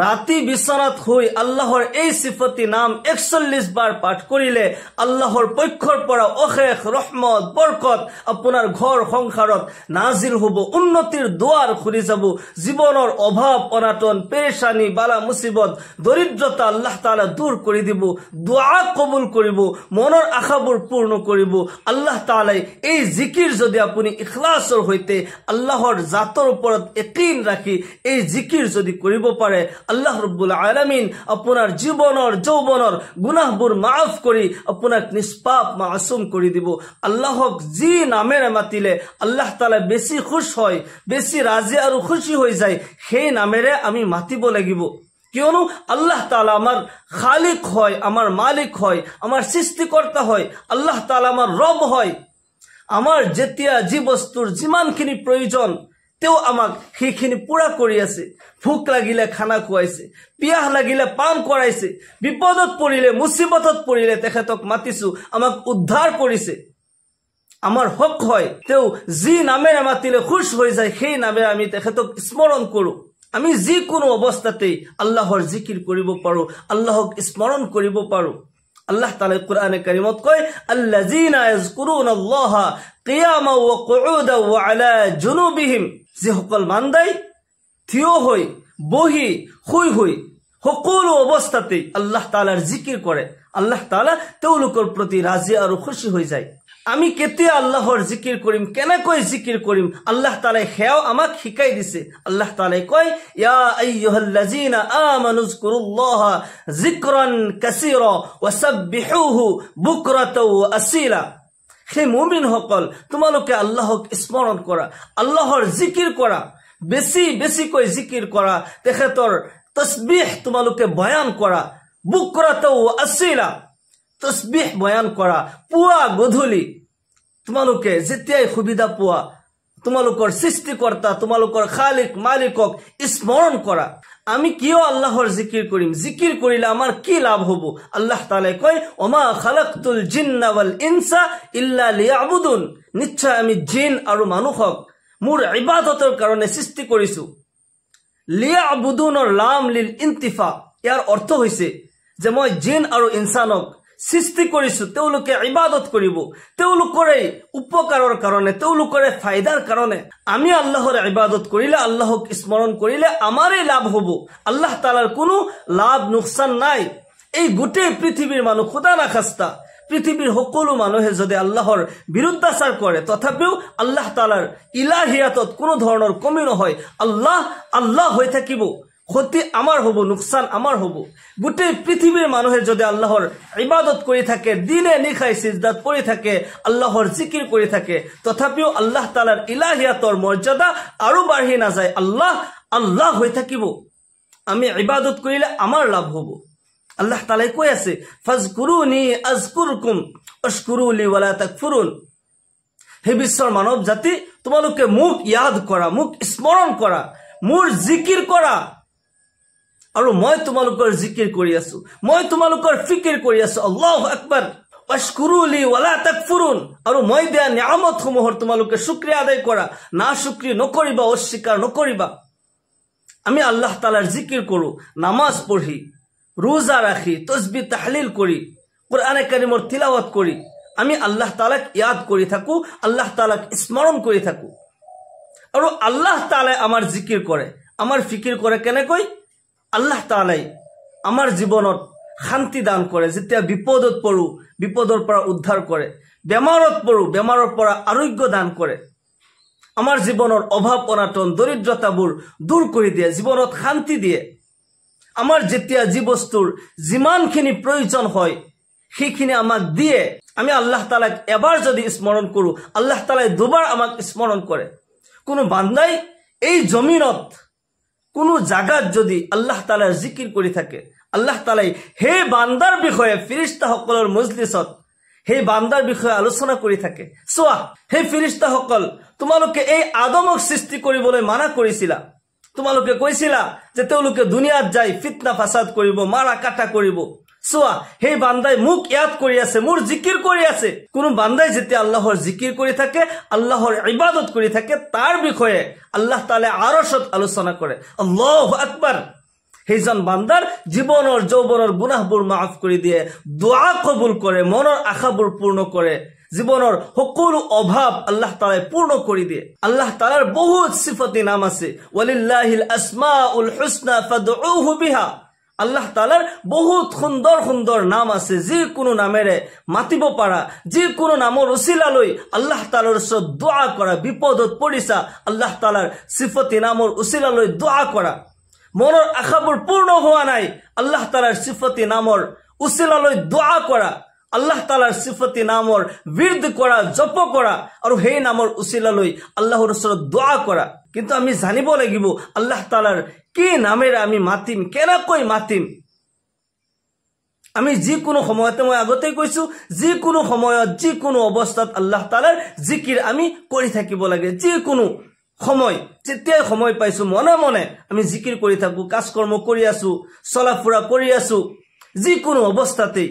ৰাতি বিছনাত শুই আল্লাহৰ এই সিফতি নাম ৪১ বাৰ পাঠ কৰিলে আল্লাহৰ পক্ষৰ পৰা অশেষ ৰহমত বৰকত আপোনাৰ ঘৰ সংসাৰত নাজিল হ'ব, উন্নতিৰ দুৱাৰ খুলি যাব, জীৱনৰ অভাৱ অনাটন পেৰেশানি বালা মুসিবত দৰিদ্ৰতা আল্লাহ তাআলা দূৰ কৰি দিব, দুআ কবুল কৰিব, মনৰ আশাবোৰ পূৰ্ণ কৰিব। আল্লাহ তাআলাই এই জিকিৰ যদি আপুনি ইখলাসৰ সৈতে আল্লাহৰ জাতৰ ওপৰত ইয়াকিন ৰাখি এই জিকিৰ যদি কৰিব পাৰে, আল্লাহ ৰব্বুল আলামিন আপোনাৰ জীৱনৰ যৌৱনৰ গুনাহবোৰ মাফ কৰি আপোনাক নিষ্পাপ মাসুম কৰি দিব। আল্লাহক যি নামেৰে মাতিলে আল্লাহ তাআলা বেছি খুশ হয়, বেছি ৰাজি আৰু খুশি হৈ যায়, সেই নামেৰে আমি মাতিব লাগিব। কিয়নো আল্লাহ তাআলা আমাৰ খালিক হয়, আমাৰ মালিক হয়, আমাৰ সৃষ্টিকৰ্তা হয়। আল্লাহ তাআলা আমাৰ ৰব হয়। আমাৰ যেতিয়া যি বস্তুৰ যিমানখিনি প্ৰয়োজন তেও আমাক সেইখিনি পুৰা কৰি আছে। ভোক লাগিলে খানা খুৱাইছে, পিয়াহ লাগিলে পান কৰাইছে, বিপদত পৰিলে মুসিবতত পৰিলে তেখেতক মাতিছো, আমাক উদ্ধাৰ কৰিছে। আমাৰ হক হয়, তেও যি নামেৰে মাতিলে খুশ হৈ যায় সেই নামেৰে আমি তেখেতক স্মৰণ কৰো। আমি যিকোনো অৱস্থাতেই আল্লাহৰ জিকিৰ কৰিব পাৰো, আল্লাহক স্মৰণ কৰিব পাৰো। আল্লাহ তাআলা কোরআনে কারিমত কয়, আল্লাযীনা ইয়াযকুরুনাল্লাহা কিয়ামান ওয়া কুউদান ওয়া আলা জুনুবিহিম, যে সকল বান্দাই থিয় হৈ বহি শুই শুই সকলো অৱস্থাতেই আল্লাহ তাআলাৰ জিকিৰ কৰে, আল্লাহ তাআলা তেওঁলোকৰ প্ৰতি ৰাজি আৰু খুশি হৈ যায়। আমি কেতিয়া আল্লাহৰ জিকিৰ কৰিম, কেনেকৈ জিকিৰ কৰিম, আল্লাহ তাআলাই হেও আমাক শিকাই দিছে। আল্লাহ তাআলাই কয়, ইয়া আইয়ুহাল্লাযীনা আমানুযকুৰুল্লাহা যিকৰান কাসীৰা ওয়াসাব্বিহুহু বুকৰাতাও ওয়া আসীলা। হে মুমিনসকল, তোমালোকে আল্লাহক স্মৰণ কৰা, আল্লাহৰ জিকিৰ কৰা, বেছি বেছিকৈ জিকিৰ কৰা, তেখেতৰ তসবিহ তোমালোকে বয়ান কৰা, বুকৰাতাও ওয়া আসীলা, তসবিহ বয়ান কৰা, পুৱা গধূলি তোমালোকে যেতিয়াই সুবিধা পোৱা তোমালোকৰ সৃষ্টিকৰ্তা তোমালোকৰ খালিক মালিকক স্মৰণ কৰা। আমি কিয় আল্লাহৰ জিকিৰ কৰিম, জিকিৰ কৰিলে আমাৰ কি লাভ হ'ব? আল্লাহ তাআলাই কয়, ওমা খালাকতুল জিন্না ওয়াল ইনসা ইল্লা লিয়াবুদুন, নিশ্চয় আমি জিন আৰু মানুহক মোৰ ইবাদতৰ কাৰণে সৃষ্টি কৰিছো। লিয়াবুদুনৰ লাম লিল ইন্তিফা, ইয়াৰ অৰ্থ হৈছে যে মই জিন আৰু ইনসানক সৃষ্টি কৰিছো তেওঁলোকে ইবাদত কৰিব, তেওঁলোকৰে উপকাৰৰ কাৰণে, তেওঁলোকৰে ফায়দাৰ কাৰণে। আমি আল্লাহৰ ইবাদত কৰিলে, আল্লাহক স্মৰণ কৰিলে আমাৰে লাভ হ'ব। আল্লাহ তাআলাৰ কোনো লাভ নুকসান নাই। এই গোটেই পৃথিৱীৰ মানুহ খুদা নাখাস্তা, পৃথিৱীৰ সকলো মানুহে যদি আল্লাহৰ বিৰুদ্ধাচাৰ কৰে তথাপিও আল্লাহ তাআলাৰ ইলাহিয়াতত কোনো ধৰণৰ কমি নহয়। আল্লাহ আল্লাহ হৈ থাকিব, ক্ষতি আমাৰ হ'ব, নুকসান আমাৰ হ'ব। গোটেই পৃথিৱীৰ মানুহে যদি আল্লাহৰ ইবাদত কৰি থাকে, দিনে নিশাই সিজদাত পৰি থাকে, আল্লাহৰ জিকিৰ কৰি থাকে, তথাপিও আল্লাহ তাআলাৰ ইলাহিয়াতৰ মৰ্যাদা আৰু বাঢ়ি নাযায়, আল্লাহ আল্লাহ হৈ থাকিব। আমি ইবাদত কৰিলে আমাৰ লাভ হ'ব। আল্লাহ তাআলাই কৈ আছে, ফাজকুৰুনি আযকুৰকুম ওয়াশকুৰুলি ওয়ালা তাকফুৰুন। হে বিশ্বৰ মানৱ জাতি, তোমালোকে মোক ইয়াদ কৰা, মোক স্মৰণ কৰা, মোৰ জিকিৰ কৰা, আৰু মই তোমালোকৰ জিকিৰ কৰি আছো, মই তোমালোকৰ ফিকিৰ কৰি আছো। আল্লাহু আকবাৰ। ওয়াশকুৰুলি ওয়ালা তাকফুৰুন, আৰু মই দিয়া নিয়ামতসমূহৰ তোমালোকে শুকৰিয়া আদায় কৰা, না শুকৰি নকৰিবা, অস্বীকাৰ নকৰিবা। আমি আল্লাহ তাআলাৰ জিকিৰ কৰো, নামাজ পঢ়ি, ৰোজা ৰাখি, তসবিহ তাহলিল কৰি, কোৰআনে কাৰিমৰ তিলাওয়াত কৰি, আমি আল্লাহ তাআলাক ইয়াদ কৰি থাকো, আল্লাহ তাআলাক স্মৰণ কৰি থাকো। আৰু আল্লাহ তাআলাই আমাৰ জিকিৰ কৰে, আমাৰ ফিকিৰ কৰে। কেনেকৈ? আল্লাহ তাআলাই আমাৰ জীৱনত শান্তি দান কৰে। যেতিয়া বিপদত পৰো বিপদৰ পৰা উদ্ধাৰ কৰে, বেমাৰত পৰো বেমাৰৰ পৰা আৰোগ্য দান কৰে, আমাৰ জীৱনৰ অভাৱ অনাটন দৰিদ্ৰতাবোৰ দূৰ কৰি দিয়ে, জীৱনত শান্তি দিয়ে। আমাৰ যেতিয়া যি বস্তুৰ যিমানখিনি প্ৰয়োজন হয় সেইখিনি আমাক দিয়ে। আমি আল্লাহ তাআলাক এবাৰ যদি স্মৰণ কৰো, আল্লাহ তাআলাই দুবাৰ আমাক স্মৰণ কৰে। কোনো বান্দাই এই জমিনত কোনো জায়গাত যদি আল্লাহ তাআলাৰ জিকিৰ কৰি থাকে, আল্লাহ তাআলাই সেই বান্দাৰ বিষয়ে ফেৰেশতাসকলৰ মজলিছত সেই বান্দাৰ বিষয়ে আলোচনা কৰি থাকে। চোৱা, সেই ফেৰেশতাসকল, তোমালোকে এই আদমক সৃষ্টি কৰিবলৈ মানা কৰিছিলা, তোমালোকে কৈছিলা যে তেওঁলোকে দুনিয়াত যাই ফিতনা ফাসাদ কৰিব, মাৰা কাটা কৰিব। চোৱা, সেই বান্দাই মোক ইয়াদ কৰি আছে, মোৰ জিকিৰ কৰি আছে। কোনো বান্দাই যেতিয়া আল্লাহৰ জিকিৰ কৰি থাকে, আল্লাহৰ ইবাদত কৰি থাকে, তাৰ বিষয়ে আল্লাহ তাআলা আৰশত আলোচনা কৰে। আল্লাহু আকবাৰ। সেইজন বান্দাৰ জীৱনৰ যৌৱনৰ গুনাহবোৰ মাফ কৰি দিয়ে, দোয়া কবুল কৰে, মনৰ আশাবোৰ পূৰ্ণ কৰে, জীৱনৰ সকলো অভাৱ আল্লাহ তাআলাই পূৰ্ণ কৰি দিয়ে। আল্লাহ তাআলাৰ বহুত সিফতি নাম আছে, ওয়ালিল্লাহিল আসমাউল হুসনা ফাদউহু বিহা। আল্লাহ তাআলাৰ বহুত সুন্দৰ সুন্দৰ নাম আছে, যিকোনো নামেৰে মাতিব পাৰা, যিকোনো নামৰ উছিলা লৈ আল্লাহ তাআলাৰ ওচৰত দোয়া কৰা। বিপদত পৰিছা, আল্লাহ তাআলাৰ সিফতি নামৰ উছিলা লৈ দোয়া কৰা। মনৰ আশাবোৰ পূৰ্ণ হোৱা নাই, আল্লাহ তাআলাৰ সিফতি নামৰ উছিলা লৈ দোয়া কৰা। আল্লাহ তাআলাৰ সিফতি নামৰ বিৰদ কৰা, জপ কৰা, আৰু সেই নামৰ উছিলা লৈ আল্লাহৰ ওচৰত দোয়া কৰা। কিন্তু আমি জানিব লাগিব আল্লাহ তাআলাৰ কি নামেৰে আমি মাতিম, কেনেকৈ মাতিম। আমি যিকোনো সময়তে, মই আগতেই কৈছো, যিকোনো সময়ত যিকোনো অৱস্থাত আল্লাহ তাআলাৰ জিকিৰ আমি কৰি থাকিব লাগে। যিকোনো সময়, যেতিয়াই সময় পাইছো মনে মনে আমি জিকিৰ কৰি থাকো, কাজ কৰ্ম কৰি আছো, চলা ফুৰা কৰি আছো, যিকোনো অৱস্থাতেই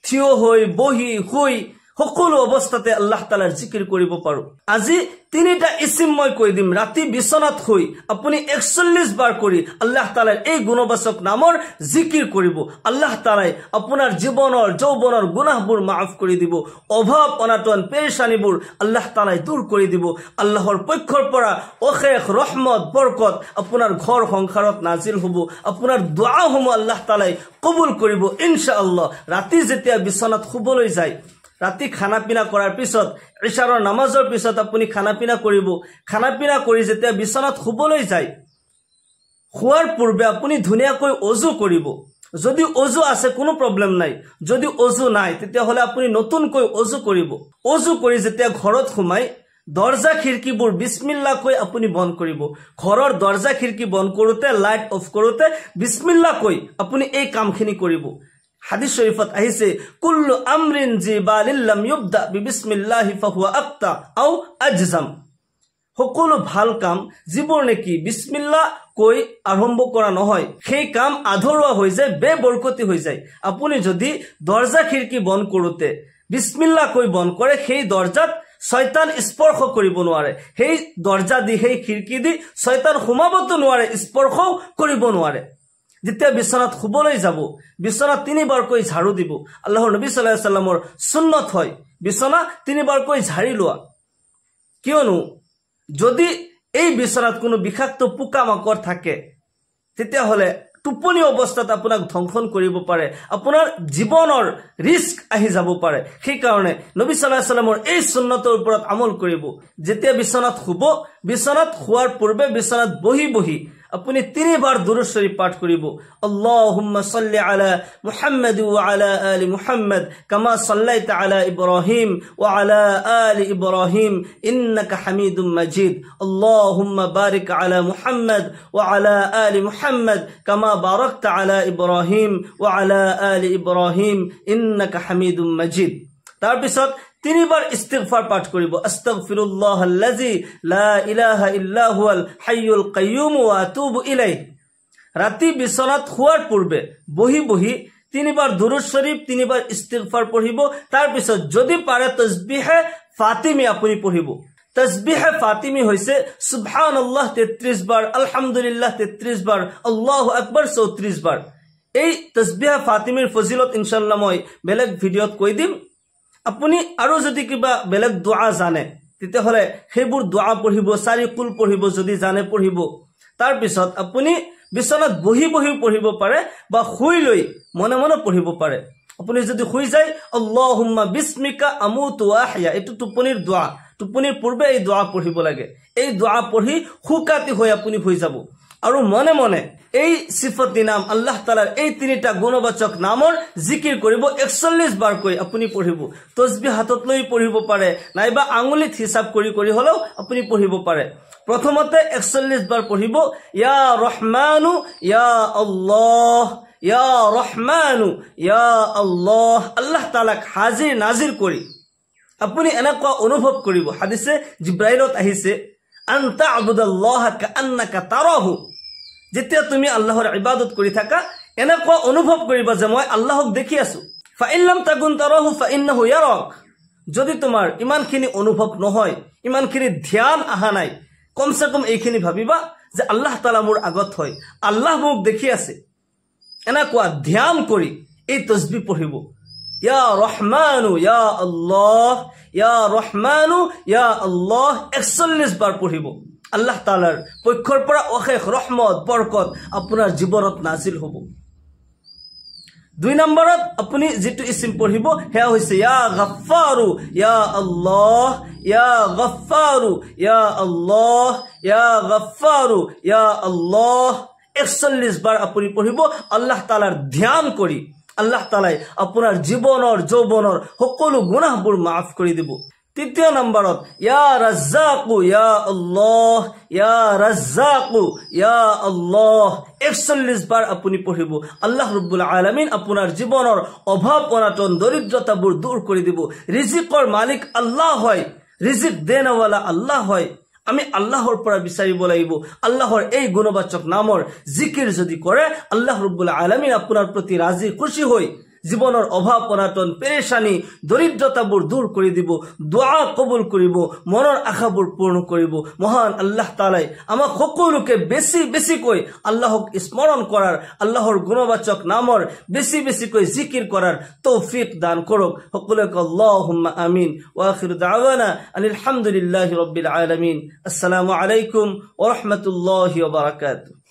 থিয় হৈ বহি শুই সকলো অৱস্থাতে আল্লাহ তাআলাৰ জিকিৰ কৰিব পাৰো। আজি তিনিটা ইসিম মই কৈ দিম, ৰাতি বিছনাত শুই আপুনি 41 বাৰ কৰি আল্লাহ তাআলাৰ এই গুণবাচক নামৰ জিকিৰ কৰিব। আল্লাহ তাআলাই আপোনাৰ জীৱনৰ যৌৱনৰ গুনাহবোৰ মাফ কৰি দিব, অভাৱ অনাটন পেৰেশানিবোৰ আল্লাহ তাআলাই দূৰ কৰি দিব। আল্লাহৰ পক্ষৰ পৰা অশেষ ৰহমত বৰকত আপোনাৰ ঘৰ সংসাৰত নাজিল হ'ব। আপোনাৰ দুআসমূহ আল্লাহ তাআলাই কবুল কৰিব ইনশাআল্লাহ। ৰাতি যেতিয়া বিছনাত শুবলৈ যায়, ৰাতি খানা পিনা কৰাৰ পিছত, ইশাৰৰ নামাজৰ পিছত আপুনি খানা পিনা কৰিব। খানা পিনা কৰি যেতিয়া বিছনাত শুবলৈ যায়, শুৱাৰ পূৰ্বে আপুনি ধুনীয়াকৈ অজু কৰিব। যদি অজু আছে কোনো প্ৰব্লেম নাই, যদি অজু নাই তেতিয়াহ'লে আপুনি নতুনকৈ অজু কৰিব। অজু কৰি যেতিয়া ঘৰত সোমাই দৰ্জা খিৰিকীবোৰ বিসমিল্লাহ কৈ আপুনি বন্ধ কৰিব। ঘৰৰ দৰ্জা খিৰিকী বন্ধ কৰোতে, লাইট অফ কৰোতে বিসমিল্লাহ কৈ আপুনি এই কামখিনি কৰিব। হাদিস শরীফত আহিছে, কুল্লু আমরিন জিবালিল লাম ইউবদা বিবিসমিল্লাহি ফাহুয়া আক্তা আও আজজাম। সকলো ভাল কাম যিবোৰ নেকি বিসমিল্লাহ কৈ আৰম্ভ কৰা নহয়, সেই কাম আধৰুৱা হৈ যায়, বেবৰকতি হৈ যায়। আপুনি যদি দৰ্জা খিৰিকী বন্ধ কৰোতে বিসমিল্লাহ কৈ বন্ধ কৰে, সেই দৰ্জাত শয়তান স্পৰ্শ কৰিব নোৱাৰে। সেই দৰ্জা দি, সেই খিৰিকী দি শয়তান সোমাবতো নোৱাৰে, স্পৰ্শও কৰিব নোৱাৰে। যেতিয়া বিছনাত শুবলৈ যাব, বিছনা 3 বাৰকৈ ঝাড়ু দিব। আল্লাহৰ নবী সাল্লাল্লাহু আলাইহি সাল্লামৰ সুন্নত হয় বিছনা 3 বাৰকৈ ঝাড়ি লোৱা। কিয়নো যদি এই বিছনাত কোনো বিষাক্ত পোকামাকড় থাকে, তেতিয়াহ'লে টোপনি অৱস্থাত আপোনাক ধ্বংসন কৰিব পাৰে, আপোনাৰ জীৱনৰ ৰিস্ক আহি যাব পাৰে। সেইকাৰণে নবী সাল্লাল্লাহু আলাইহি সাল্লামৰ এই সুন্নতৰ ওপৰত আমল কৰিব। যেতিয়া বিছনাত শুব, বিছনাত শুৱাৰ পূৰ্বে বিছনাত বহি বহি আপুনি 3 বাৰ দুরূদ শরীফ পাঠ করিব। আল্লাহুম্মা সাল্লি আলা মুহাম্মাদ ওয়া আলা আলি মুহাম্মাদ কামা সাল্লাইতা আলা ইব্রাহিম ওয়া আলা আলি ইব্রাহিম ইন্নাকা হামিদুম মাজিদ। আল্লাহুম্মা বারিক আলা মুহাম্মাদ ওয়া আলা আলি মুহাম্মাদ কামা বারাকতা আলা ইব্রাহিম ওয়া আলা আলি ইব্রাহিম ইন্নাকা হামিদুম মাজিদ। তার পিছত 3 বাৰ ইস্তিগফাৰ পাঠ কৰিব। আস্তাগফিৰুল্লাহাল্লাযী লা ইলাহা ইল্লা হুয়াল হাইয়ুল কাইয়্যুম ওয়া আতুবু ইলাইহি। ৰাতি বিছনাত শুৱাৰ পূৰ্বে বহি বহি 3 বাৰ দুৰূদ শৰীফ, 3 বাৰ ইস্তিগফাৰ পঢ়িব। তাৰ পিছত যদি পাৰে তাসবিহে ফাতিমি আপুনি পঢ়িব। তাসবিহে ফাতিমি হৈছে সুবহানাল্লাহ 33 বাৰ, আলহামদুলিল্লাহ 33 বাৰ, আল্লাহু আকবাৰ 34 বাৰ। এই তাসবিহে ফাতিমিৰ ফজিলত ইনশাআল্লাহ মই বেলেগ ভিডিঅ'ত কৈ দিম। আপুনি আৰু যদি কিবা বেলেগ দোয়া জানে তেতিয়াহ'লে সেইবোৰ দোয়া পঢ়িব, 4 কুল পঢ়িব, যদি জানে পঢ়িব। তাৰ পিছত আপুনি বিছনাত বহি বহি পঢ়িব পাৰে বা শুই লৈ মনে মনে পঢ়িব পাৰে। আপুনি যদি শুই যায়, আল্লাহুম্মা বিস্মিকা আমুতু ওয়া আহয়া, এটো টোপনিৰ দোয়া। টোপনিৰ পূৰ্বে এই দোয়া পঢ়িব লাগে। এই দোয়া পঢ়ি সুকাতি হৈ আপুনি শুই যাব আৰু মনে মনে এই সিফতি নাম আল্লাহ তাআলাৰ এই 3টা গুণবাচক নামৰ জিকিৰ কৰিব। 41 বাৰকৈ আপুনি পঢ়িব। তসবিহ হাতত লৈ পঢ়িব পাৰে, নাইবা আঙুলিত হিসাব কৰি কৰি হলেও আপুনি পঢ়িব পাৰে। প্ৰথমতে 41 বাৰ পঢ়িব, ইয়া ৰহমানু ইয়া আল্লাহ, ইয়া ৰহমানু ইয়া আল্লাহ। আল্লাহ তাআলাক হাজিৰ নাজিৰ কৰি আপুনি এনেকুৱা অনুভৱ কৰিব। হাদিসে জিব্ৰাইলত আহিছে, আনতা আবুদাল্লাহ কাআন্নাকা তাৰাহু। যেতিয়া তুমি আল্লাহৰ ইবাদত কৰি থাকা, এনেকুৱা অনুভৱ কৰিবা যে মই আল্লাহক দেখি আছো। ফাইন লাম তাকুন তাৰাহু ফাইন্নাহু ইয়াৰাক। যদি তোমাৰ ইমানখিনি অনুভৱ নহয়, ইমানখিনি ধ্যান আহা নাই, কমসে কম এইখিনি ভাবিবা যে আল্লাহ তাআলা মোৰ আগত হয়, আল্লাহ মোক দেখি আছে, এনেকুৱা ধ্যান কৰি এই তসবিহ পঢ়িব। ইয়া ৰহমানু ইয়া আল্লাহ, ইয়া ৰহমানু ইয়া আল্লাহ 41 বাৰ পঢ়িব। আল্লাহ তাআলাৰ পক্ষৰ পৰা অশেষ ৰহমত বৰকত আপোনাৰ জীৱনত নাজিল হ'ব। 2 নম্বৰত আপুনি যেটো ইসম পঢ়িব হেয়া হৈছে ইয়া গফফাৰু ইয়া আল্লাহ, ইয়া গফফাৰু ইয়া আল্লাহ, ইয়া গফফাৰু ইয়া আল্লাহ 41 বাৰ আপুনি পঢ়িব আল্লাহ তাআলাৰ ধ্যান কৰি। আল্লাহ তাআলাই আপোনাৰ জীৱনৰ যৌৱনৰ সকলো গুনাহবোৰ মাফ কৰি দিব। 3 নম্বৰত ইয়া ৰাজ্জাকু ইয়া আল্লাহ, ইয়া ৰাজ্জাকু ইয়া আল্লাহ 41 বাৰ আপুনি পঢ়িব। আল্লাহ ৰাব্বুল আলামিন আপোনাৰ জীৱনৰ অভাৱ অনাটন দৰিদ্ৰতাবোৰ দূৰ কৰি দিব। ৰিজিকৰ মালিক আল্লাহ হয়, ৰিজিক দেনৱালা আল্লাহ হয়। আমি আল্লাহৰ পৰা বিচাৰিব লাগিব। আল্লাহৰ এই গুণবাচক নামৰ জিকিৰ যদি কৰে আল্লাহ ৰাব্বুল আলামিন আপোনাৰ প্ৰতি ৰাজি খুশি হৈ জীৱনৰ অভাৱ অনাটন পেৰেশানি দৰিদ্ৰতাবোৰ দূৰ কৰি দিব, দোয়া কবুল কৰিব, মনৰ আশাবোৰ পূৰ্ণ কৰিব। মহান আল্লাহ তাআলাই আমাক সকলোকে বেছি বেছিকৈ আল্লাহক স্মৰণ কৰাৰ, আল্লাহৰ গুণবাচক নামৰ বেছি বেছিকৈ জিকিৰ কৰাৰ তৌফিক দান কৰক। সকলোকে আল্লাহুম্মা আমিন। ওয়া আখিৰু দাওয়ানা আলহামদুলিল্লাহি ৰাব্বিল আলামিন। আসসালামু আলাইকুম ওয়া ৰাহমাতুল্লাহি ওয়া বাৰাকাতুহু।